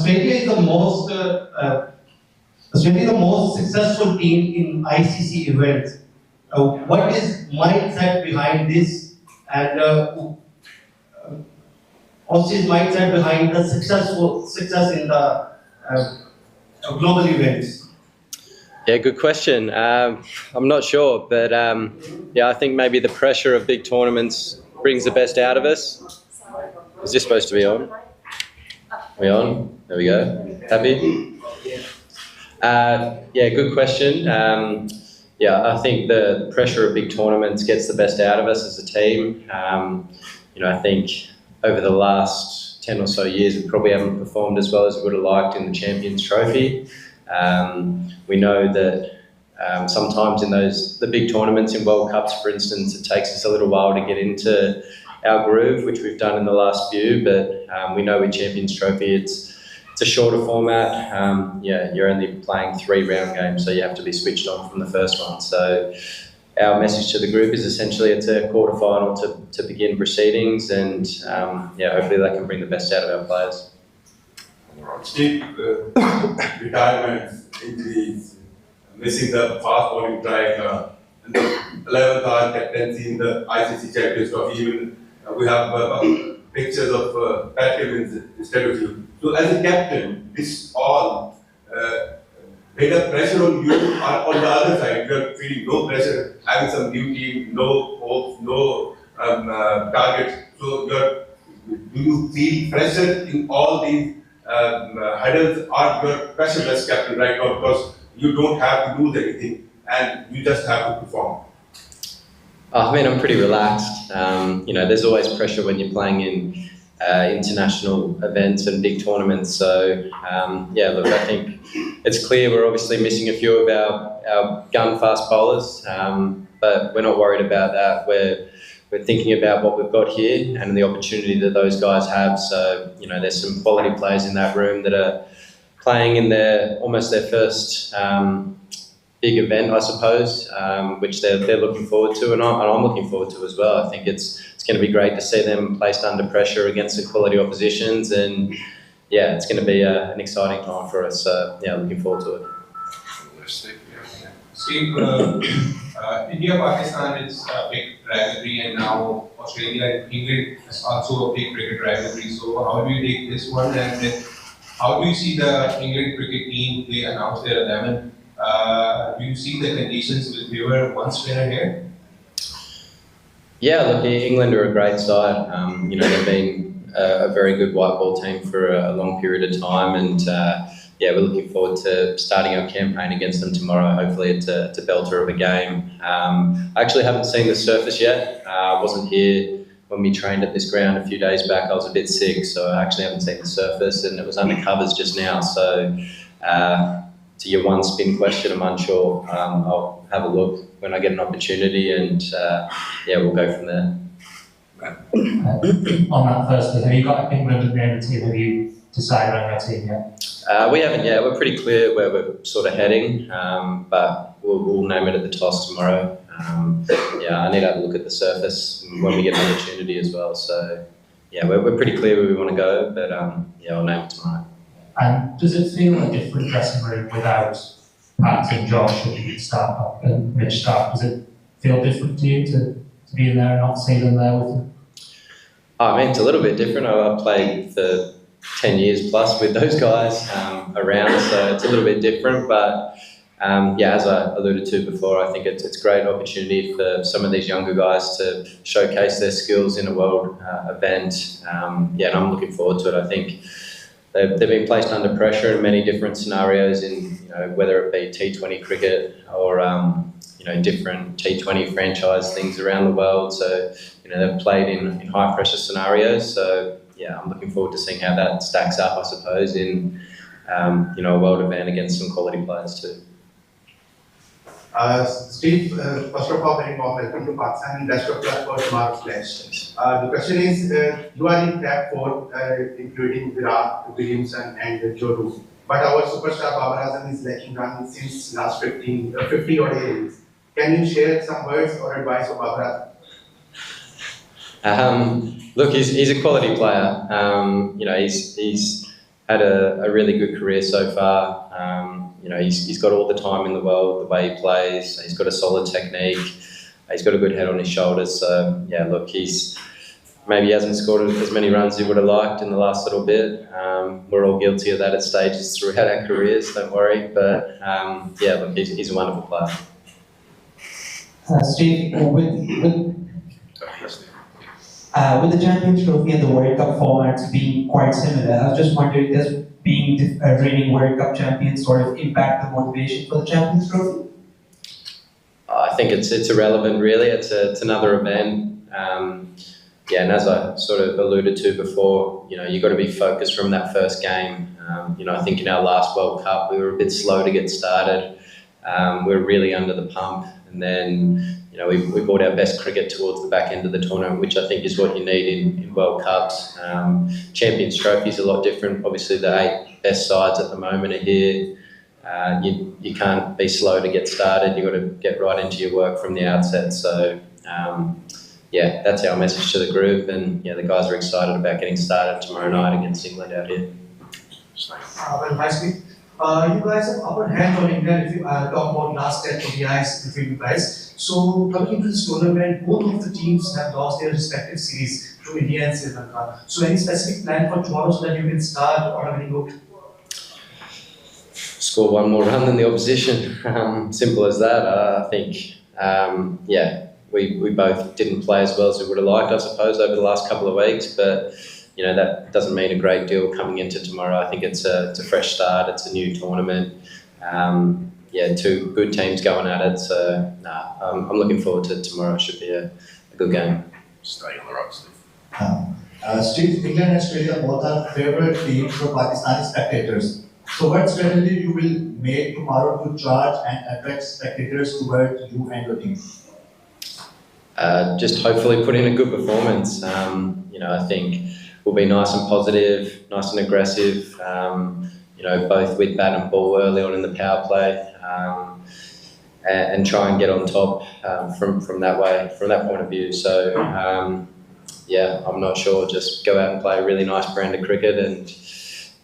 Australia is the most successful team in ICC events. What is mindset behind this, and Australia's mindset behind the success in the global events? Yeah, good question. I'm not sure, but yeah, I think maybe the pressure of big tournaments brings the best out of us. Is this supposed to be on? We on? There we go. Happy? Yeah, good question. Yeah, I think the pressure of big tournaments gets the best out of us as a team. I think over the last 10 or so years, we probably haven't performed as well as we would have liked in the Champions Trophy. We know that sometimes in the big tournaments in World Cups, for instance, it takes us a little while to get into our groove, which we've done in the last few, but we know with Champions Trophy it's a shorter format. Yeah, you're only playing 3 round games, so you have to be switched on from the first one. So our message to the group is essentially it's a quarter final to begin proceedings, and yeah, hopefully that can bring the best out of our players. Steve, retirements, injuries, missing the fast bowling drive, and the 11th hour captaincy in the ICC Champions Trophy. Even we have pictures of Pat Cummins instead of you. So as a captain, this all made a pressure on you. On the other side, you are feeling no pressure, having some duty, no hopes, no targets. So do you feel pressure in all these hurdles, or you're pressureless captain right now because you don't have to do anything and you just have to perform? I mean, I'm pretty relaxed. There's always pressure when you're playing in international events and big tournaments. So, yeah, look, I think it's clear we're obviously missing a few of our gun-fast bowlers, but we're not worried about that. We're thinking about what we've got here and the opportunity that those guys have. So, there's some quality players in that room that are playing in almost their first big event, I suppose, which they're looking forward to, and I'm looking forward to as well. I think it's going to be great to see them placed under pressure against the quality oppositions, and yeah, it's going to be an exciting time for us. So yeah, looking forward to it. Steve, India Pakistan is a big rivalry, and now Australia and England is also a big cricket rivalry. So how do you take this one, and then how do you see the England cricket team? They announced their 11. Do you see the conditions will favor one spinner here? Yeah, look, England are a great side. They've been a very good white ball team for a long period of time, and yeah, we're looking forward to starting our campaign against them tomorrow. Hopefully it's a belter of a game. I actually haven't seen the surface yet. I wasn't here when we trained at this ground a few days back. I was a bit sick, so I actually haven't seen the surface, and it was under covers just now. So to your one spin question, I'm unsure. I'll have a look when I get an opportunity, and yeah, we'll go from there. On that firstly, have you got England at the end of the team? Have you decided on your team yet? We haven't yet. We're pretty clear where we're sort of heading, but we'll name it at the toss tomorrow. Yeah, I need to have a look at the surface when we get an opportunity as well. So yeah, we're pretty clear where we want to go, but yeah, I'll name it tomorrow. And does it feel a different dressing room without Pat and Josh at the start and Mitch start? Does it feel different to you to be in there and not see them there with them? I mean, it's a little bit different. I've played for 10 years plus with those guys around, so it's a little bit different. But yeah, as I alluded to before, I think it's a great opportunity for some of these younger guys to showcase their skills in a world event. Yeah, and I'm looking forward to it. I think they've been placed under pressure in many different scenarios, in whether it be T20 cricket or different T20 franchise things around the world. So they've played in high pressure scenarios. So yeah, I'm looking forward to seeing how that stacks up, I suppose, in a world event against some quality players too. Steve, first of all, very warm welcome to Pakistan and best of luck for tomorrow's clash. The question is, you are in top 4, including Virat, Williamson and Joe Root. But our superstar Babar Azam is lacking runs since last 50 odd innings. Can you share some words or advice for Babar Azam? Look, he's a quality player. He's had a really good career so far. He's got all the time in the world, the way he plays. He's got a solid technique. He's got a good head on his shoulders. So, yeah, look, maybe he hasn't scored as many runs as he would have liked in the last little bit. We're all guilty of that at stages throughout our careers, don't worry. But, yeah, look, he's a wonderful player. Steve, with the Champions Trophy and the World Cup formats being quite similar, I was just wondering, does being reigning World Cup champion sort of impact the motivation for the Champions Trophy? I think it's irrelevant, really. It's another event. And as I sort of alluded to before, you've got to be focused from that first game. I think in our last World Cup, we were a bit slow to get started. We were really under the pump. And then, we brought our best cricket towards the back end of the tournament, which I think is what you need in World Cups. Champions Trophy is a lot different. Obviously, the 8 best sides at the moment are here. You can't be slow to get started. You've got to get right into your work from the outset. So, that's our message to the group. And, the guys are excited about getting started tomorrow night against England out here. Hi, Steve. You guys have upper hand on England if you talk about last 10 ODIs between you guys. So coming into this tournament, both of the teams have lost their respective series to India and Sri Lanka. So any specific plan for tomorrow so that you can start on a winning note? Score one more run than the opposition. Simple as that. I think, we both didn't play as well as we would have liked, I suppose, over the last couple of weeks. But that doesn't mean a great deal coming into tomorrow. I think it's a fresh start. It's a new tournament. 2 good teams going at it. So, I'm looking forward to tomorrow. It should be a good game. Stay on the right, Steve. Steve, England and Australia both are favourite teams for Pakistani spectators. So what strategy you will make tomorrow to charge and attract spectators toward you and your team? Just hopefully put in a good performance. I think we'll be nice and positive, nice and aggressive, both with bat and ball early on in the power play, and try and get on top from that point of view. So, I'm not sure. Just go out and play a really nice brand of cricket, and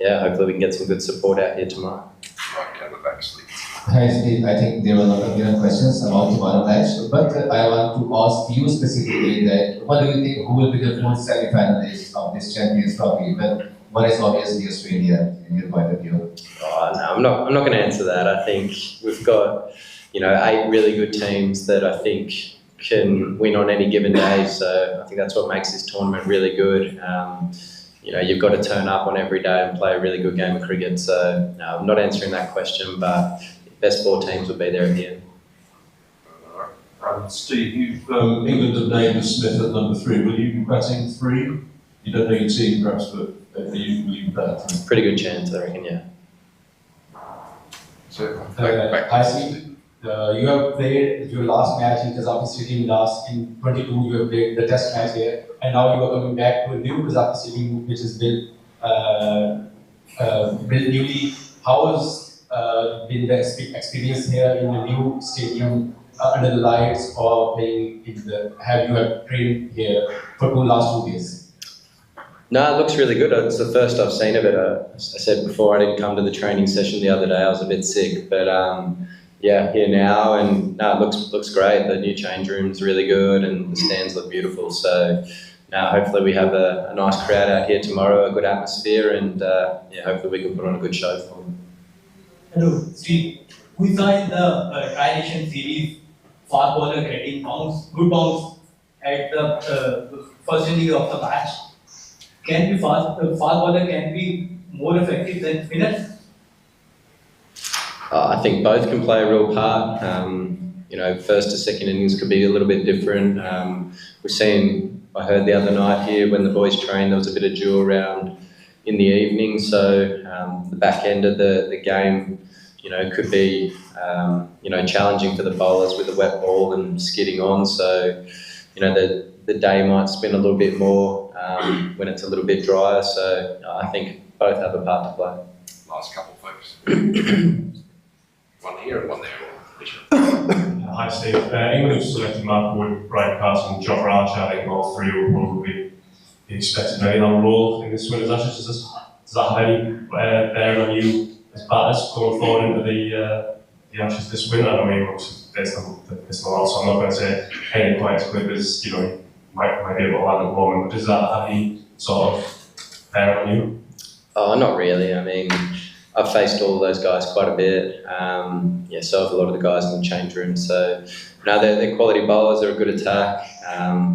hopefully we can get some good support out here tomorrow. Right, down the back, Steve. Hi Steve, I think there were a lot of given questions about tomorrow match, but I want to ask you specifically that what do you think, who will be the full semi-finalists of this Champions Trophy? But one is obviously Australia in your point of view. Oh, no, I'm not going to answer that. I think we've got 8 really good teams that I think can win on any given day. So I think that's what makes this tournament really good. You've got to turn up on every day and play a really good game of cricket. So no, I'm not answering that question, but best 4 teams will be there at the end. Steve, England have named Smith at number 3. Will you be batting 3? You don't know your team perhaps, but will you bat 3? Pretty good chance, I reckon, yeah. So, back Hi Steve, you have played your last match in Kazakhstan City in 22, you have played the test match here, and now you are coming back to a new Kazakhstan City which is built newly. How has been the experience here in the new stadium under the lights, or playing in have you trained here for last 2 days? No, it looks really good. It's the first I've seen of it. I said before I didn't come to the training session the other day. I was a bit sick, but here now, and no, it looks great. The new change room's really good, and the stands look beautiful. So now, hopefully, we have a nice crowd out here tomorrow, a good atmosphere, and hopefully we can put on a good show for them. Hello, Steve. We saw in the Tri-Nation series, fast bowler getting good bounce at the first inning of the match. Can be fast bowler can be more effective than spinners? I think both can play a real part. First to second innings could be a little bit different. I heard the other night here when the boys trained, there was a bit of duel around in the evening. So the back end of the game, could be, challenging for the bowlers with the wet ball and skidding on. So, the day might spin a little bit more when it's a little bit drier. So I think both have a part to play. Last couple, folks. One here and one there. Hi Steve. England have selected Mark Wood, Brian Carson, Jock Archer. I think all 3 will probably be expected to be on a roll in this Winners' Ashes. Does does that have any bearing on you as batters going forward into the Ashes this winter? I mean, obviously there's no lot, so I'm not going to say anything quite as quick as might be able to land at the moment. But does that have any sort of bearing on you? Oh, not really. I mean, I've faced all those guys quite a bit. So have a lot of the guys in the change room. So, no, they're quality bowlers. They're a good attack.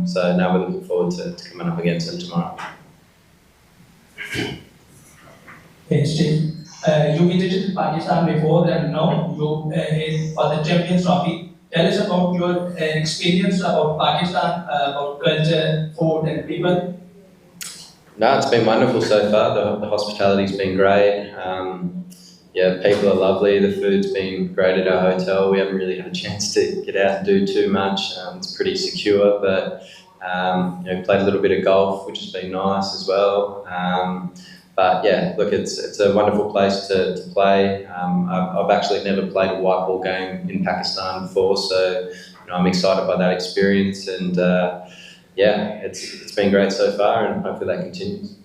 So now we're looking forward to coming up against them tomorrow. Hey, Steve. You visited Pakistan before and now you head for the Champions Trophy. Tell us about your experience about Pakistan, about culture, food and people. No, it's been wonderful so far. The hospitality's been great. People are lovely. The food's been great at our hotel. We haven't really had a chance to get out and do too much. It's pretty secure, but played a little bit of golf, which has been nice as well. It's a wonderful place to play. I've actually never played a white ball game in Pakistan before, so I'm excited by that experience, and it's been great so far, and hopefully that continues.